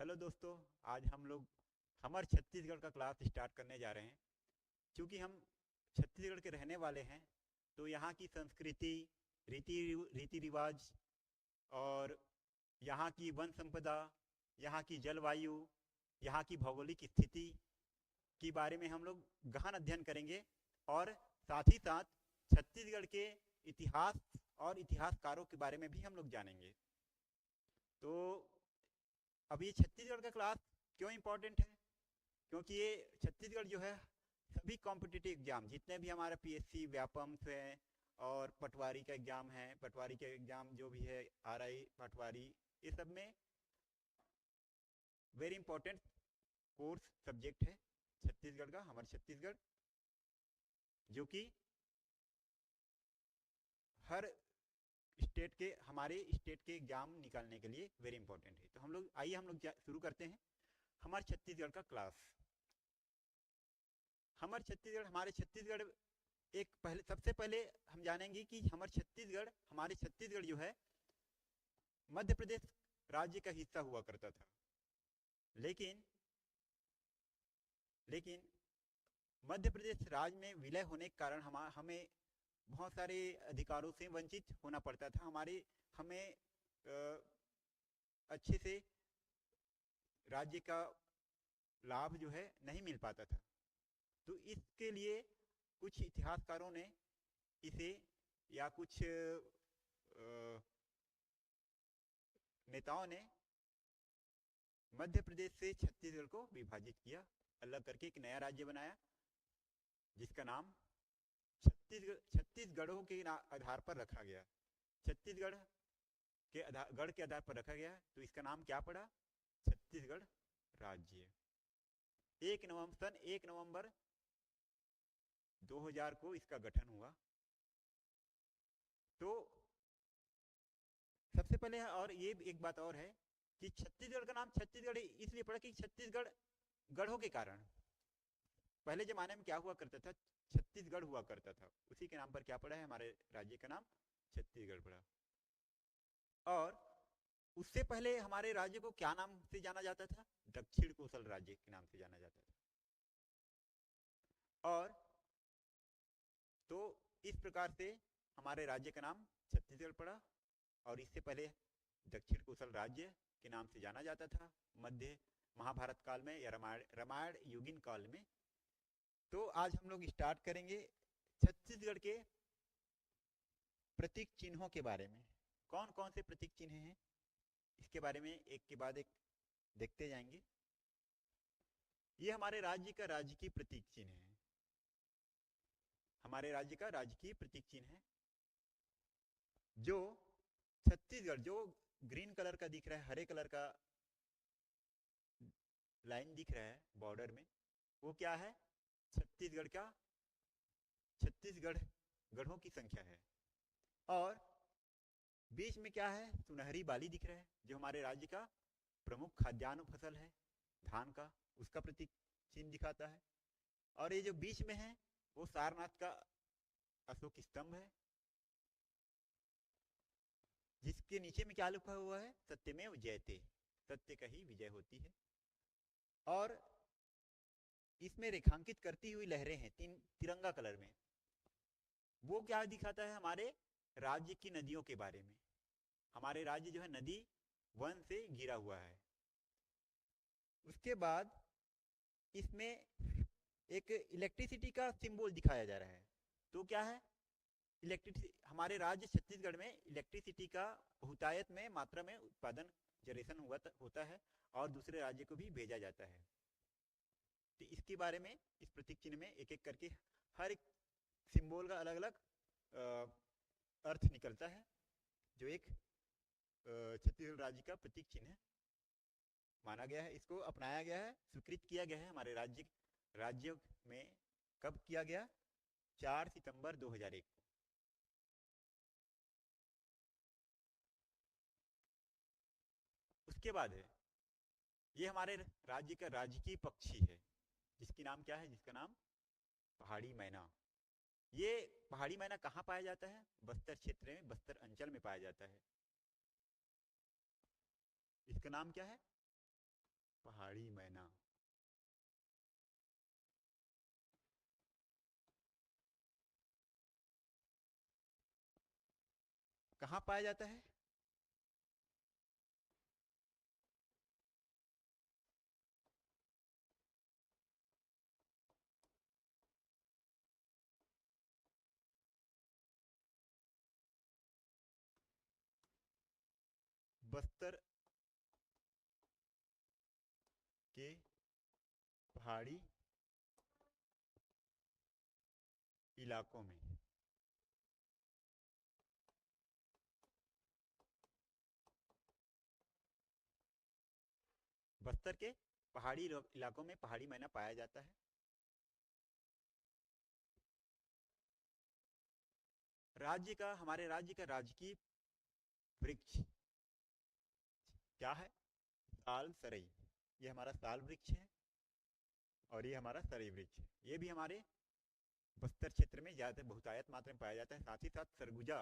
Hello दोस्तों। आज हम लोग हमारे छत्तीसगढ़ का क्लास स्टार्ट करने जा रहे हैं। क्योंकि हम छत्तीसगढ़ के रहने वाले हैं, तो यहाँ की संस्कृति, रीति रीति रिवाज और यहाँ की वन संपदा, यहाँ की जलवायु, यहाँ की भौगोलिक स्थिति के बारे में हम लोग गहन अध्ययन करेंगे। और साथ ही साथ छत्तीसगढ़ के इतिहास और इतिहासकारों के बारे में भी हम लोग जानेंगे। तो अब ये छत्तीसगढ़ का क्लास क्यों इम्पोर्टेंट है? क्योंकि ये छत्तीसगढ़ जो है, सभी कॉम्पिटिटिव एग्जाम जितने भी हमारे पीएससी व्यापम है और पटवारी का एग्जाम है, पटवारी के एग्जाम जो भी है, आरआई पटवारी, ये सब में वेरी इंपॉर्टेंट कोर्स सब्जेक्ट है छत्तीसगढ़ का, हमारे छत्तीसगढ़, जो कि हर स्टेट के, हमारे स्टेट के एग्जाम निकालने के लिए वेरी इंपॉर्टेंट है। तो हम लोग आइए हम लोग शुरू करते हैं हमारे छत्तीसगढ़ का क्लास। हमारे छत्तीसगढ़ एक पहले, सबसे पहले हम जानेंगे कि हमारे छत्तीसगढ़ जो है मध्य प्रदेश राज्य का हिस्सा हुआ करता था। लेकिन लेकिन मध्य प्रदेश राज्य में विलय होने के कारण हमें बहुत सारे अधिकारों से वंचित होना पड़ता था। हमें अच्छे से राज्य का लाभ जो है नहीं मिल पाता था। तो इसके लिए कुछ इतिहासकारों ने इसे, या कुछ नेताओं ने मध्य प्रदेश से छत्तीसगढ़ को विभाजित किया, अलग करके एक नया राज्य बनाया, जिसका नाम छत्तीसगढ़ों के आधार पर रखा गया। छत्तीसगढ़ गढ़ के आधार पर रखा गया, तो इसका नाम क्या पड़ा? छत्तीसगढ़ राज्य। 1 नवंबर 2000 को इसका गठन हुआ। तो सबसे पहले, और ये एक बात और है कि छत्तीसगढ़ का नाम छत्तीसगढ़ इसलिए पड़ा कि छत्तीसगढ़ गढ़ों के कारण, पहले जमाने में क्या हुआ करता था, छत्तीसगढ़ हुआ करता था, उसी के नाम पर क्या पड़ा है, हमारे राज्य का नाम छत्तीसगढ़ पड़ा। और उससे पहले हमारे राज्य को क्या नाम से जाना जाता था? दक्षिण कोसल राज्य के नाम से जाना जाता था। और तो इस प्रकार से हमारे राज्य का नाम छत्तीसगढ़ पड़ा, और इससे पहले दक्षिण कोसल राज्य के नाम से जाना जाता था मध्य महाभारत काल में, या रामायण युगीन काल में। तो आज हम लोग स्टार्ट करेंगे छत्तीसगढ़ के प्रतीक चिन्हों के बारे में। कौन कौन से प्रतीक चिन्ह हैं, इसके बारे में एक के बाद एक देखते जाएंगे। ये हमारे राज्य का राजकीय प्रतीक चिन्ह है। हमारे राज्य का राजकीय प्रतीक चिन्ह है, जो छत्तीसगढ़, जो ग्रीन कलर का दिख रहा है, हरे कलर का लाइन दिख रहा है बॉर्डर में, वो क्या है? छत्तीसगढ़ का, छत्तीसगढ़ गढ़ों की संख्या है। और बीच में क्या है? सुनहरी बाली दिख रहा है, जो हमारे राज्य का प्रमुख खाद्यान्न फसल है, धान का, उसका प्रतीक चिन्ह दिखाता है। और ये जो बीच में है, वो सारनाथ का अशोक स्तंभ है, जिसके नीचे में क्या लिखा हुआ है? सत्यमेव जयते, सत्य का ही विजय होती है। और इसमें रेखांकित करती हुई लहरें हैं तिरंगा कलर में। वो क्या दिखाता है? हमारे राज्य की नदियों के बारे में। हमारे राज्य जो है नदी वन से घिरा हुआ है। उसके बाद इसमें एक इलेक्ट्रिसिटी का सिंबल दिखाया जा रहा है। तो क्या है? इलेक्ट्रिसिटी, हमारे राज्य छत्तीसगढ़ में इलेक्ट्रिसिटी का बहुतायत में मात्रा में उत्पादन जनरेशन होता है, और दूसरे राज्य को भी भेजा जाता है। तो इसके बारे में, इस प्रतीक चिन्ह में एक एक करके हर एक सिंबल का अलग अलग अर्थ निकलता है, जो एक छत्तीसगढ़ राज्य का प्रतीक चिन्ह माना गया है। इसको अपनाया गया है, स्वीकृत किया गया है हमारे राज्य में। कब किया गया? 4 सितंबर 2001 को। उसके बाद है, ये हमारे राज्य का राजकीय पक्षी है, जिसकी नाम क्या है? जिसका नाम पहाड़ी मैना। ये पहाड़ी मैना कहाँ पाया जाता है? बस्तर क्षेत्र में, बस्तर अंचल में पाया जाता है। इसका नाम क्या है? पहाड़ी मैना। कहाँ पाया जाता है? बस्तर के पहाड़ी इलाकों में। बस्तर के पहाड़ी इलाकों में पहाड़ी मैना पाया जाता है। राज्य का, हमारे राज्य का राजकीय वृक्ष क्या है? साल सरई। ये हमारा साल वृक्ष है और ये हमारा सरई वृक्ष है। ये भी हमारे बस्तर क्षेत्र में ज्यादा बहुतायत मात्रा में पाया जाता है। साथ ही साथ सरगुजा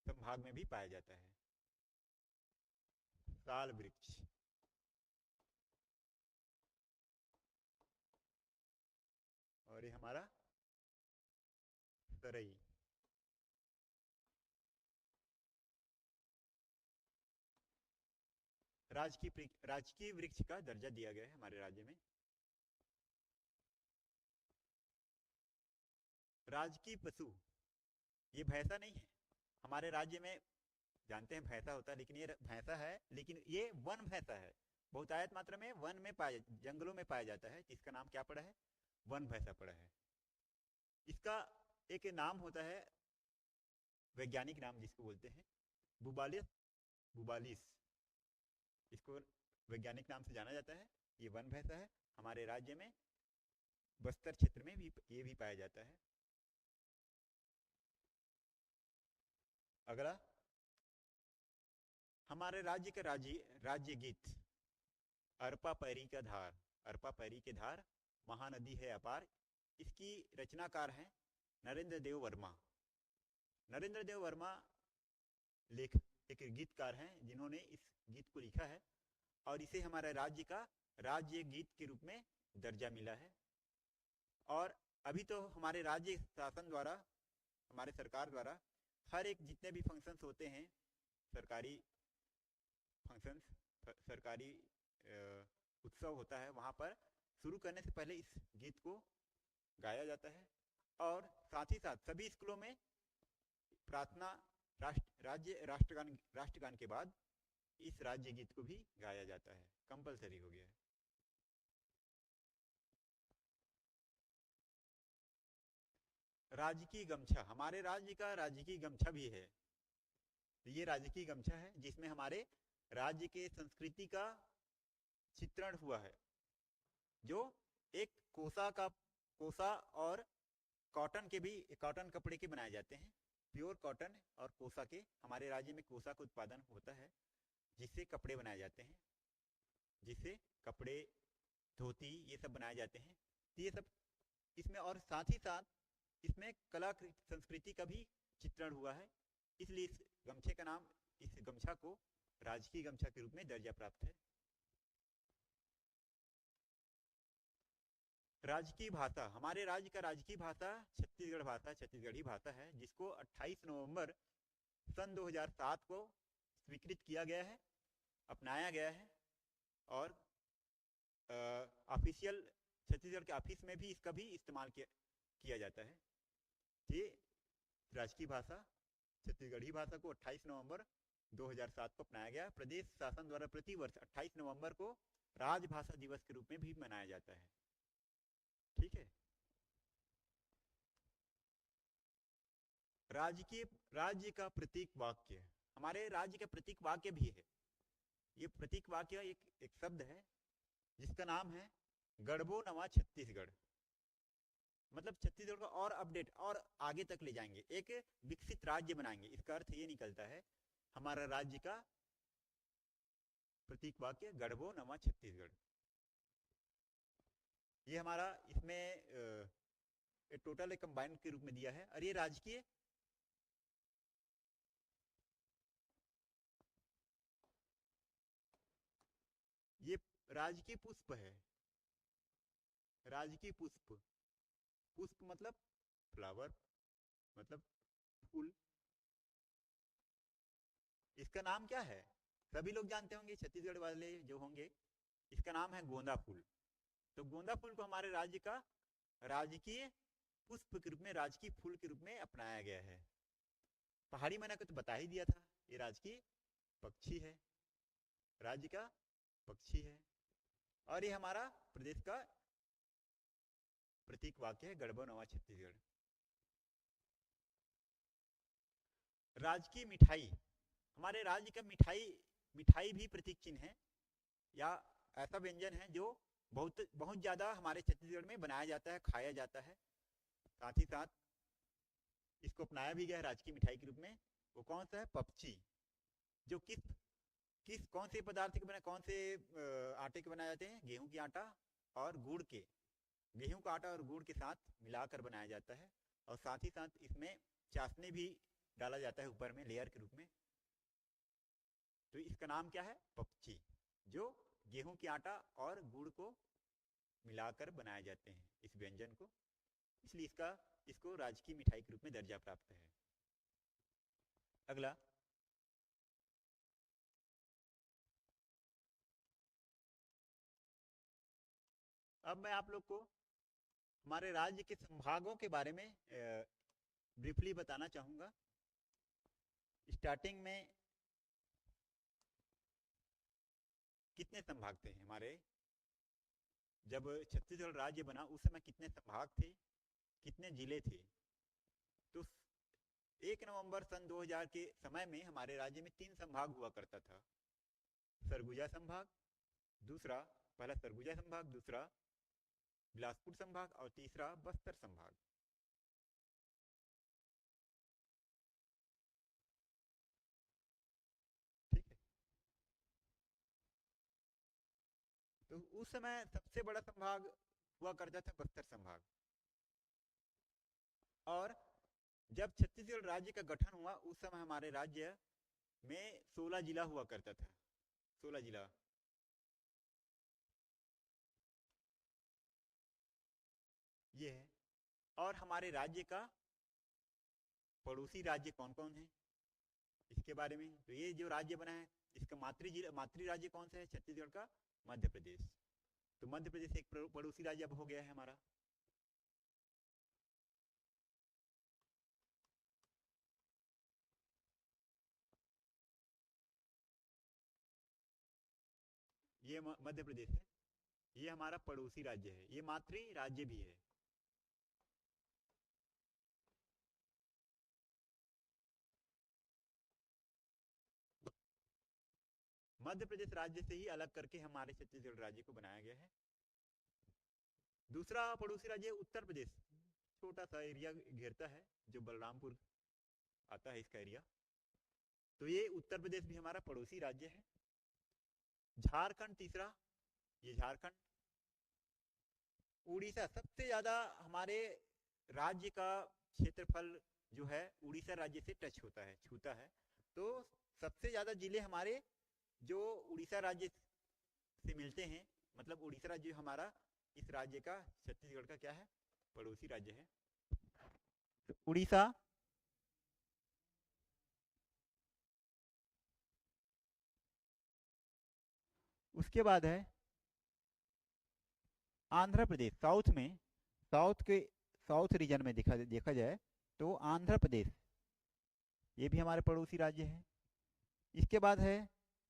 संभाग में भी पाया जाता है साल वृक्ष। और ये हमारा सरई। राजकीय वृक्ष का दर्जा दिया गया है हमारे राज्य में। राजकीय पशु, ये भैंसा नहीं है हमारे राज्य में। जानते हैं भैंसा होता है, लेकिन ये भैंसा है, लेकिन ये वन भैंसा है। बहुतायत मात्रा में वन में जंगलों में पाया जाता है। इसका नाम क्या पड़ा है? वन भैंसा पड़ा है। इसका एक नाम होता है, वैज्ञानिक नाम जिसको बोलते हैं बुबालिस बुबालिस। इसको वैज्ञानिक नाम से जाना जाता है। ये वन भैंसा है। हमारे राज्य में बस्तर क्षेत्र में भी ये भी पाया जाता है। अगला, हमारे राज्य का राज्य गीत अरपा पैरी का धार। अरपा पैरी के धार, महानदी है अपार। इसकी रचनाकार हैं नरेंद्र देव वर्मा। नरेंद्र देव वर्मा एक गीतकार हैं जिन्होंने इस गीत को लिखा है और इसे हमारे राज्य का राज्य गीत के रूप में दर्जा मिला है। और अभी तो हमारे राज्य शासन द्वारा, हमारे सरकार द्वारा हर एक जितने भी फंक्शंस होते हैं, सरकारी फंक्शंस, सरकारी उत्सव होता है, वहाँ पर शुरू करने से पहले इस गीत को गाया जाता है। और साथ ही साथ सभी स्कूलों में प्रार्थना राष्ट्रगान के बाद इस राज्य गीत को भी गाया जाता है। कंपलसरी हो गया है। राजकीय गमछा, हमारे राज्य का राजकीय गमछा भी है। ये राजकीय गमछा है जिसमें हमारे राज्य के संस्कृति का चित्रण हुआ है, जो एक कोसा और कॉटन के भी, कॉटन कपड़े के बनाए जाते हैं। प्योर कॉटन और कोसा के, हमारे राज्य में कोसा का उत्पादन होता है जिससे कपड़े बनाए जाते हैं, जिससे कपड़े, धोती, ये सब बनाए जाते हैं। तो ये सब इसमें, और साथ ही साथ इसमें कला संस्कृति का भी चित्रण हुआ है। इसलिए इस गमछे का नाम, इस गमछा को राजकीय गमछा के रूप में दर्जा प्राप्त है। राजकीय भाषा, हमारे राज्य का राजकीय भाषा छत्तीसगढ़ भाषा, छत्तीसगढ़ी भाषा है, जिसको 28 नवंबर सन 2007 को स्वीकृत किया गया है, अपनाया गया है। और ऑफिशियल छत्तीसगढ़ के ऑफिस में भी इसका भी इस्तेमाल किया जाता है। ये राजकीय भाषा छत्तीसगढ़ी भाषा को 28 नवंबर 2007 को अपनाया गया। प्रदेश शासन द्वारा प्रतिवर्ष 28 नवंबर को राजभाषा दिवस के रूप में भी मनाया जाता है। ठीक है। राज्य का प्रतीक वाक्य, हमारे राज्य का प्रतीक वाक्य भी है। ये प्रतीक वाक्य एक शब्द है जिसका नाम है गढ़बो नवा छत्तीसगढ़। मतलब छत्तीसगढ़ को और अपडेट और आगे तक ले जाएंगे, एक विकसित राज्य बनाएंगे। इसका अर्थ ये निकलता है हमारा राज्य का प्रतीक वाक्य गढ़बो नवा छत्तीसगढ़। ये हमारा इसमें टोटल कंबाइंड के रूप में दिया है। और ये राजकीय ये राजकीय पुष्प है, राजकीय पुष्प, पुष्प मतलब फ्लावर, मतलब फूल। इसका नाम क्या है? सभी लोग जानते होंगे, छत्तीसगढ़ वाले जो होंगे, इसका नाम है गोंदा फूल। तो गोंदा फूल को हमारे राज्य का राजकीय पुष्प के रूप में, राजकीय फूल के रूप में अपनाया गया है। पहाड़ी मैना को तो बता ही दिया था, ये राजकीय पक्षी है, राज्य का पक्षी है। और ये हमारा प्रदेश का प्रतीक वाक्य है, गढ़बो नवा छत्तीसगढ़। राजकीय मिठाई, हमारे राज्य का मिठाई, मिठाई भी प्रतीक चिन्ह है, या ऐसा व्यंजन है जो बहुत बहुत ज्यादा हमारे छत्तीसगढ़ में बनाया जाता है, खाया जाता है। साथ ही साथ इसको अपनाया भी गया है राजकीय मिठाई के रूप में। वो कौन सा है? पपची, जो किस किस कौन से पदार्थ के बने, कौन से आटे के बनाए जाते हैं? गेहूं की आटा और गुड़ के, गेहूं का आटा और गुड़ के साथ मिलाकर बनाया जाता है। और साथ ही साथ इसमें चाशनी भी डाला जाता है ऊपर में लेयर के रूप में। तो इसका नाम क्या है? पपची, जो गेहूं की आटा और गुड़ को मिलाकर बनाए जाते हैं इस व्यंजन को, इसलिए इसको राजकीय मिठाई के रूप में दर्जा प्राप्त है। अगला, अब मैं आप लोग को हमारे राज्य के संभागों के बारे में ब्रीफली बताना चाहूंगा। स्टार्टिंग में कितने संभाग थे हमारे? जब छत्तीसगढ़ राज्य बना उस समय कितने संभाग थे, कितने जिले थे? तो 1 नवंबर सन 2000 के समय में हमारे राज्य में 3 संभाग हुआ करता था। सरगुजा संभाग, दूसरा पहला सरगुजा संभाग, दूसरा बिलासपुर संभाग और तीसरा बस्तर संभाग। ठीक है, तो उस समय सबसे बड़ा संभाग हुआ करता था बस्तर संभाग। और जब छत्तीसगढ़ राज्य का गठन हुआ उस समय हमारे राज्य में 16 जिला हुआ करता था, 16 जिला। ये है। और हमारे राज्य का पड़ोसी राज्य कौन कौन है इसके बारे में, तो ये जो राज्य बना है इसका मातृ राज्य कौन सा है छत्तीसगढ़ का? मध्य प्रदेश। तो मध्य प्रदेश एक पड़ोसी राज्य अब हो गया है हमारा। ये मध्य प्रदेश है, ये हमारा पड़ोसी राज्य है, ये मातृ राज्य भी है। मध्य प्रदेश राज्य से ही अलग करके हमारे छत्तीसगढ़ राज्य को बनाया गया है। दूसरा पड़ोसी राज्य उत्तर प्रदेश, छोटा सा एरिया घेरता है, जो बलरामपुर आता है इसका एरिया। तो ये उत्तर प्रदेश भी हमारा पड़ोसी राज्य है। झारखंड तीसरा, ये झारखंड। उड़ीसा, सबसे ज्यादा हमारे राज्य का क्षेत्रफल जो है उड़ीसा राज्य से टच होता है, छूता है। तो सबसे ज्यादा जिले हमारे जो उड़ीसा राज्य से मिलते हैं, मतलब उड़ीसा राज्य हमारा इस राज्य का, छत्तीसगढ़ का क्या है? पड़ोसी राज्य है। तो उड़ीसा, उसके बाद है आंध्र प्रदेश। साउथ में, साउथ के साउथ रीजन में देखा जाए तो आंध्र प्रदेश, ये भी हमारे पड़ोसी राज्य है। इसके बाद है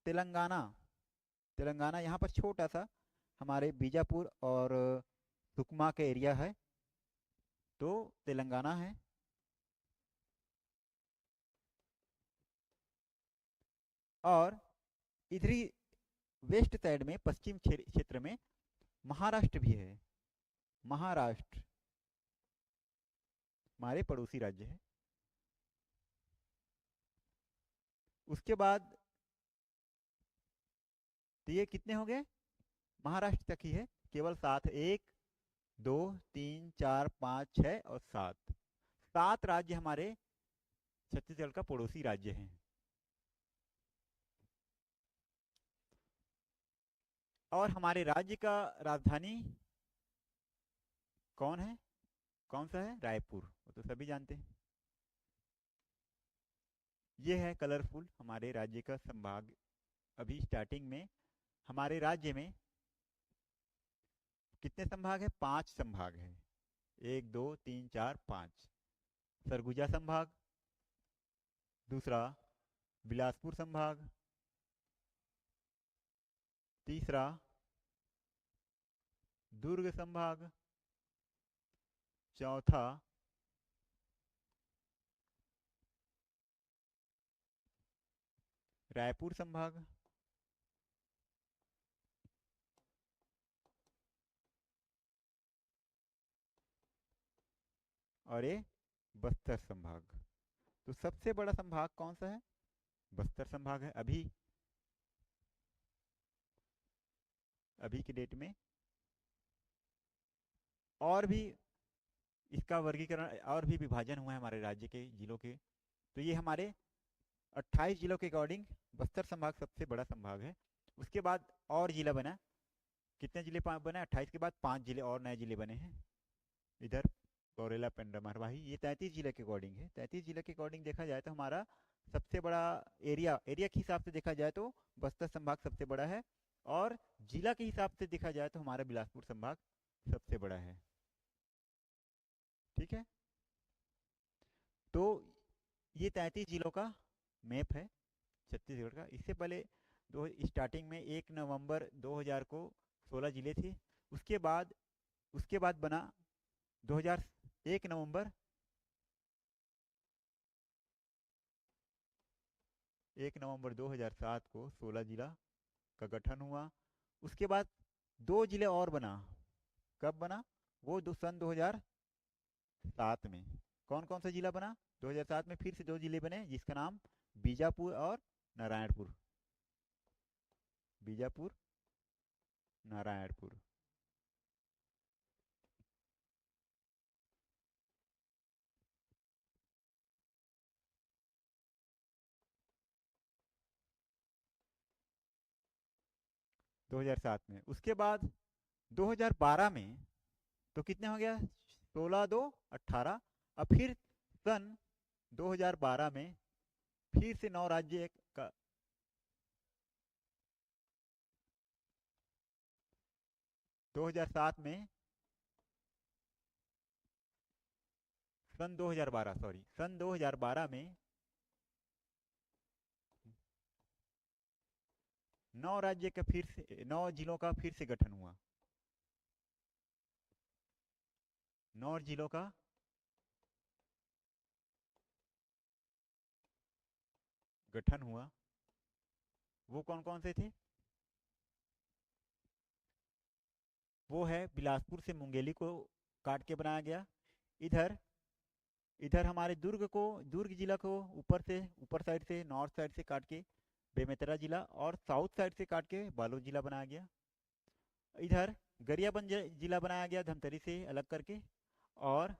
तेलंगाना। तेलंगाना यहाँ पर छोटा सा हमारे बीजापुर और सुकमा के एरिया है, तो तेलंगाना है। और इधरी वेस्ट साइड में पश्चिम क्षेत्र में महाराष्ट्र भी है। महाराष्ट्र हमारे पड़ोसी राज्य है। उसके बाद तो ये कितने हो गए? महाराष्ट्र तक ही है, केवल 7, 1 2 3 4 5 6 और 7, 7 राज्य हमारे छत्तीसगढ़ का पड़ोसी राज्य हैं। और हमारे राज्य का राजधानी कौन है, कौन सा है? रायपुर, वो तो सभी जानते हैं। ये है कलरफुल हमारे राज्य का संभाग। अभी स्टार्टिंग में हमारे राज्य में कितने संभाग है? 5 संभाग है। 1 2 3 4 5। सरगुजा संभाग, दूसरा बिलासपुर संभाग, तीसरा दुर्ग संभाग, चौथा रायपुर संभाग, और ये बस्तर संभाग। तो सबसे बड़ा संभाग कौन सा है? बस्तर संभाग है। अभी की डेट में और भी इसका वर्गीकरण और भी विभाजन हुआ है हमारे राज्य के जिलों के। तो ये हमारे 28 जिलों के अकॉर्डिंग बस्तर संभाग सबसे बड़ा संभाग है। उसके बाद और जिला बना, कितने जिले बने? 28 के बाद 5 जिले और नए जिले बने हैं। इधर गौरेला, पेंड्रा, मरवाही, ये 33 जिले के अकॉर्डिंग है। 33 जिले के अकॉर्डिंग देखा जाए तो हमारा सबसे बड़ा एरिया के हिसाब से देखा जाए तो बस्तर संभाग सबसे बड़ा है, और जिला के हिसाब से देखा जाए तो हमारा बिलासपुर संभाग सबसे बड़ा है। ठीक है, तो ये 33 जिलों का मैप है छत्तीसगढ़ का। इससे पहले दो स्टार्टिंग में 1 नवंबर 2000 को 16 जिले थे। उसके बाद बना 1 नवंबर 2007 को 16 जिला का गठन हुआ। उसके बाद 2 जिले और बना। कब बना? वो सन 2007 में। कौन कौन सा जिला बना? 2007 में फिर से 2 जिले बने, जिसका नाम बीजापुर और नारायणपुर। बीजापुर, नारायणपुर। दो हजार सात में। उसके बाद 2012 में तो कितने हो गया? 16 2 18। अब फिर सन 2012 में फिर से 9 राज्य का 2007 में सन 2012 में 9 राज्य का फिर से 9 जिलों का फिर से गठन हुआ। 9 जिलों का गठन हुआ। वो कौन कौन से थे? वो है बिलासपुर से मुंगेली को काट के बनाया गया। इधर इधर हमारे दुर्ग जिला को ऊपर साइड से नॉर्थ साइड से काट के बेमेतरा जिला, और साउथ साइड से काट के बालोद जिला बनाया गया। इधर गरियाबंद जिला बनाया गया धमतरी से अलग करके, और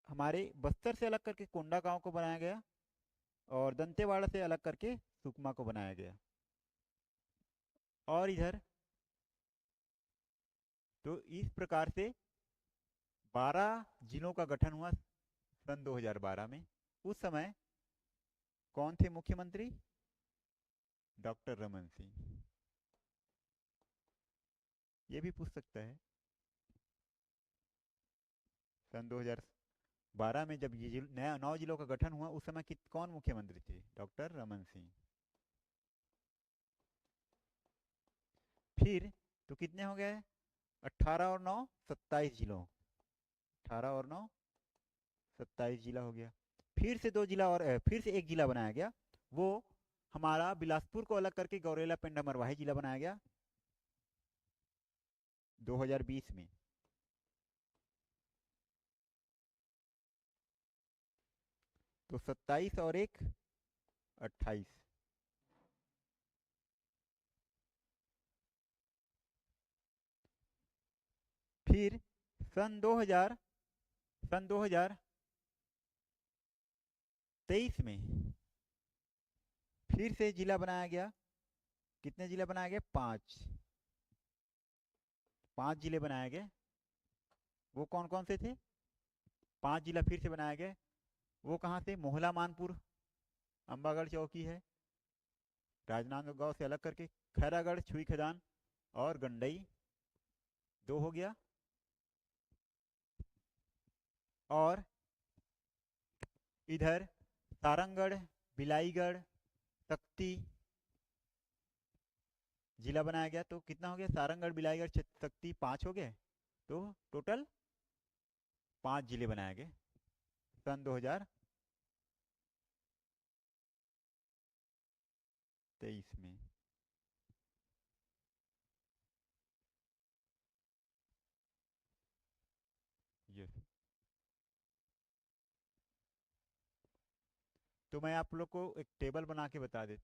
हमारे बस्तर से अलग करके कोंडा गांव को बनाया गया, और दंतेवाड़ा से अलग करके सुकमा को बनाया गया। और इधर तो इस प्रकार से 12 जिलों का गठन हुआ सन 2012 में। उस समय कौन थे मुख्यमंत्री? डॉक्टर रमन सिंह। ये भी पूछ सकता है। सन 2012 में जब ये नया 9 जिलों का गठन हुआ, उस समय कौन मुख्यमंत्री थे? डॉक्टर रमन सिंह। फिर तो कितने हो गए? 18 और 9 27 जिलों। 18 और 9 27 जिला हो गया। फिर से एक जिला बनाया गया। वो हमारा बिलासपुर को अलग करके गौरेला, पेंड्रा, मरवाही जिला बनाया गया 2020 में। तो 27 और 1 28। फिर सन 2023 में फिर से जिला बनाया गया कितने जिले बनाए गए? 5। 5 जिले बनाए गए। वो कौन कौन से थे? 5 जिला फिर से बनाए गए। वो कहाँ से? मोहला मानपुर, अंबागढ़ चौकी है, राजनांदगांव से अलग करके, खैरागढ़, छुई खदान और गंडई। 2 हो गया। और इधर सारंगढ़, बिलाईगढ़, तख्ती जिला बनाया गया। तो कितना हो गया? सारंगढ़, बिलाईगढ़, तख्ती 5 हो गए। तो टोटल 5 जिले बनाए गए सन 2023 में। ये तो मैं आप लोग को एक टेबल बना के बता देता।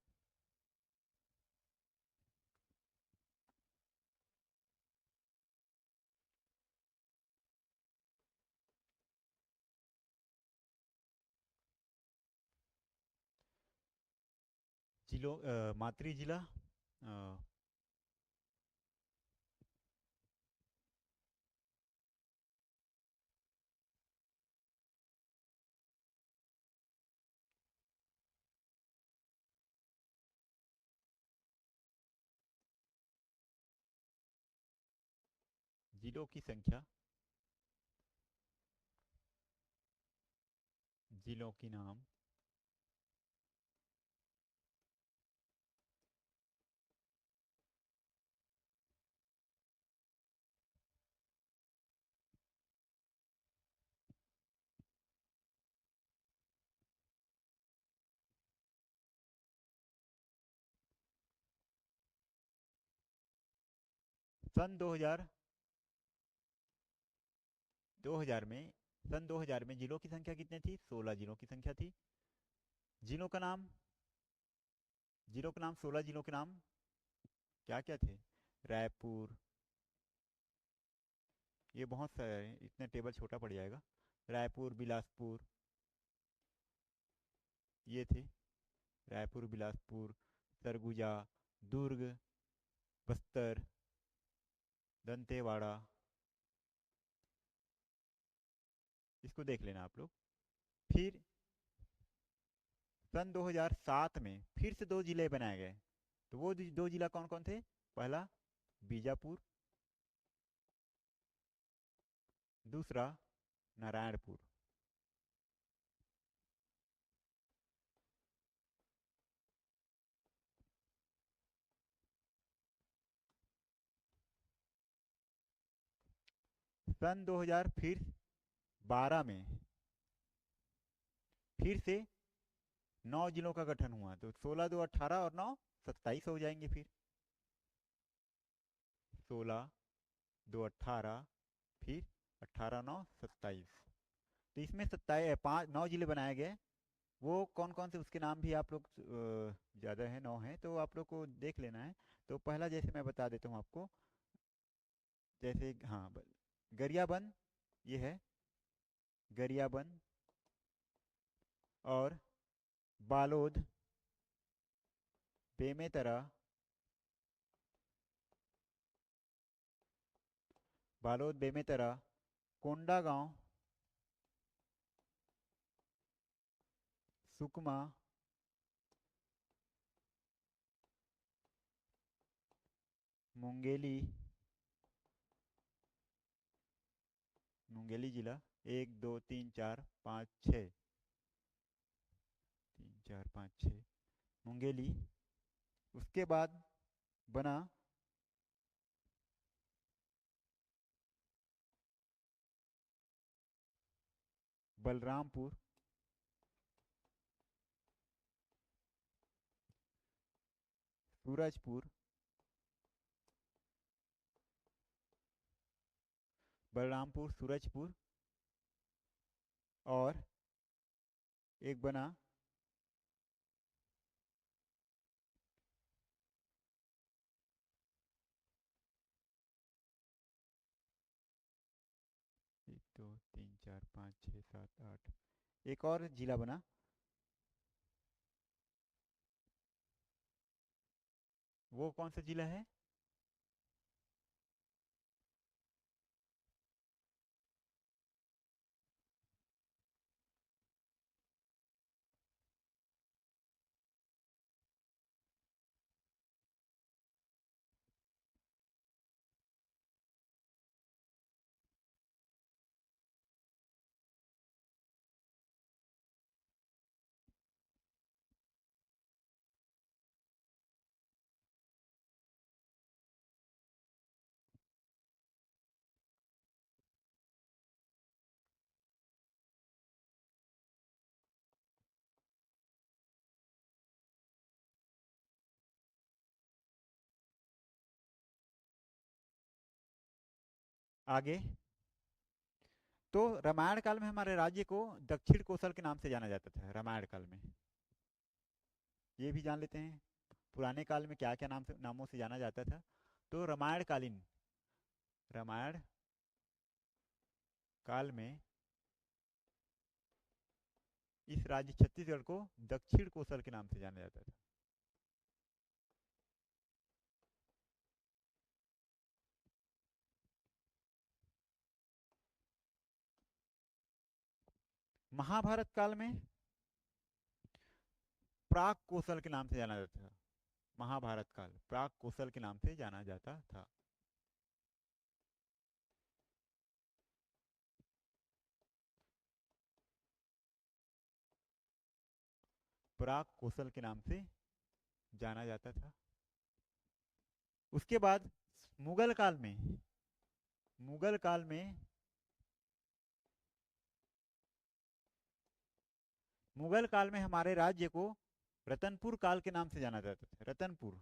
जिलों मातृ जिला, जिलों की संख्या, जिलों की नाम, सन 2000 2000 में, सन 2000 में जिलों की संख्या कितनी थी? 16 जिलों की संख्या थी। जिलों का नाम, जिलों के नाम, 16 जिलों के नाम क्या क्या थे? रायपुर, ये बहुत सारे हैं, इतने टेबल छोटा पड़ जाएगा। रायपुर, बिलासपुर, ये थे। रायपुर, बिलासपुर, सरगुजा, दुर्ग, बस्तर, दंतेवाड़ा, इसको देख लेना आप लोग। फिर सन 2007 में फिर से 2 जिले बनाए गए। तो वो 2 जिला कौन कौन थे? पहला बीजापुर, दूसरा नारायणपुर। सन 2000 फिर 12 में फिर से 9 जिलों का गठन हुआ। तो 16 2 18 और 9 27 हो जाएंगे। फिर 16 2 18, फिर 18 9 27। तो इसमें 27 5 9 जिले बनाए गए। वो कौन कौन से, उसके नाम भी आप लोग ज़्यादा है, 9 हैं, तो आप लोग को देख लेना है। तो पहला जैसे मैं बता देता हूँ आपको, जैसे हाँ गरियाबंद, ये है गरियाबंद। और बालोद, बेमेतरा, बालोद, बेमेतरा, कोंडागांव, सुकमा, मुंगेली, मुंगेली जिला 1 2 3 4 5 6, 3 4 5 6, मुंगेली। उसके बाद बना बलरामपुर, सूरजपुर, बलरामपुर, सूरजपुर। और एक बना एक दो तीन चार पाँच छः सात आठ, एक और जिला बना, वो कौन सा जिला है? आगे, तो रामायण काल में हमारे राज्य को दक्षिण कोसल के नाम से जाना जाता था। रामायण काल में ये भी जान लेते हैं, पुराने काल में क्या क्या नामों से जाना जाता था। तो रामायण काल में इस राज्य छत्तीसगढ़ को दक्षिण कोसल के नाम से जाना जाता था। महाभारत काल में प्राग कोसल के नाम से जाना जाता था। महाभारत काल प्राग कोसल के नाम से जाना जाता था। प्राग कोसल के नाम से जाना जाता था। उसके बाद मुगल काल में मुगल काल में मुगल काल में हमारे राज्य को रतनपुर काल के नाम से जाना जाता था। रतनपुर,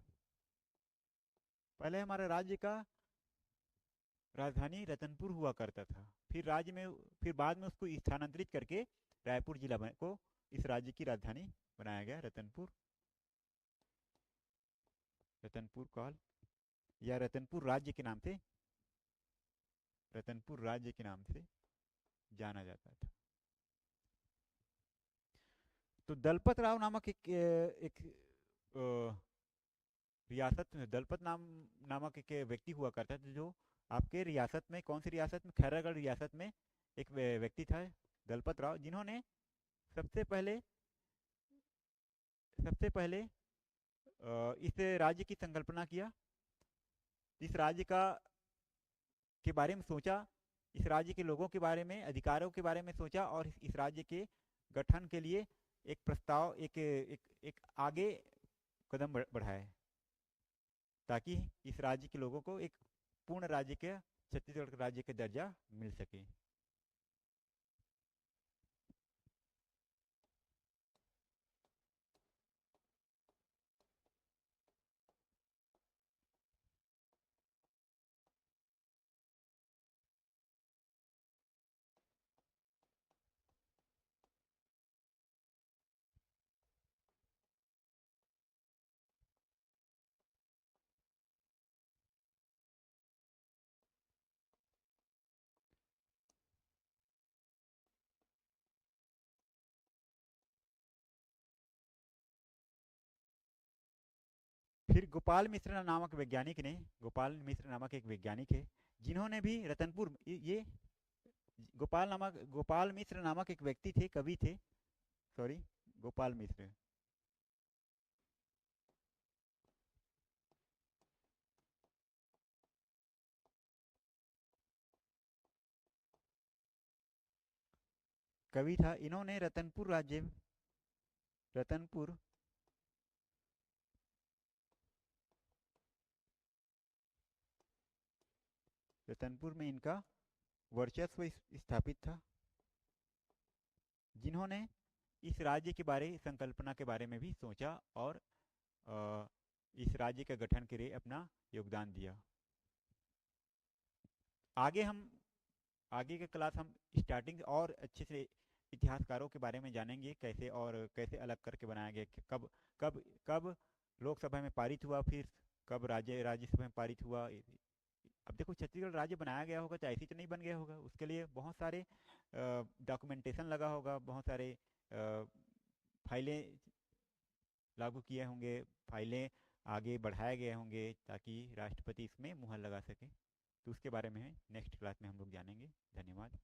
पहले हमारे राज्य का राजधानी रतनपुर हुआ करता था। फिर बाद में उसको स्थानांतरित करके रायपुर जिला को इस राज्य की राजधानी बनाया गया। रतनपुर काल या रतनपुर राज्य के नाम से जाना जाता था। तो दलपत राव नामक एक रियासत में नामक एक व्यक्ति हुआ करता था, जो आपके रियासत में, कौन सी रियासत में, खैरागढ़ रियासत में एक व्यक्ति था, दलपत राव, जिन्होंने सबसे पहले इस राज्य की संकल्पना किया, इस राज्य के बारे में सोचा, इस राज्य के लोगों के बारे में, अधिकारों के बारे में सोचा, और इस राज्य के गठन के लिए एक प्रस्ताव, एक आगे कदम बढ़ाए, ताकि इस राज्य के लोगों को एक पूर्ण राज्य के, छत्तीसगढ़ राज्य का दर्जा मिल सके। फिर गोपाल मिश्र नामक एक वैज्ञानिक है, जिन्होंने भी रतनपुर, ये गोपाल मिश्र नामक एक व्यक्ति थे, कवि थे, सॉरी, गोपाल मिश्र, कवि था। इन्होंने रतनपुर रतनपुर में इनका वर्चस्व स्थापित था, जिन्होंने इस राज्य के संकल्पना के बारे में भी सोचा, और इस राज्य के गठन के लिए अपना योगदान दिया। आगे के क्लास हम स्टार्टिंग और अच्छे से इतिहासकारों के बारे में जानेंगे, कैसे अलग करके बनाया गया, कि कब कब कब लोकसभा में पारित हुआ, फिर कब राज्यसभा में पारित हुआ। अब देखो, छत्तीसगढ़ राज्य बनाया गया होगा तो ऐसे तो नहीं बन गया होगा, उसके लिए बहुत सारे डॉक्यूमेंटेशन लगा होगा, बहुत सारे फाइलें लागू किए होंगे, फाइलें आगे बढ़ाए गए होंगे ताकि राष्ट्रपति इसमें मुहर लगा सके, तो उसके बारे में नेक्स्ट क्लास में हम लोग जानेंगे। धन्यवाद।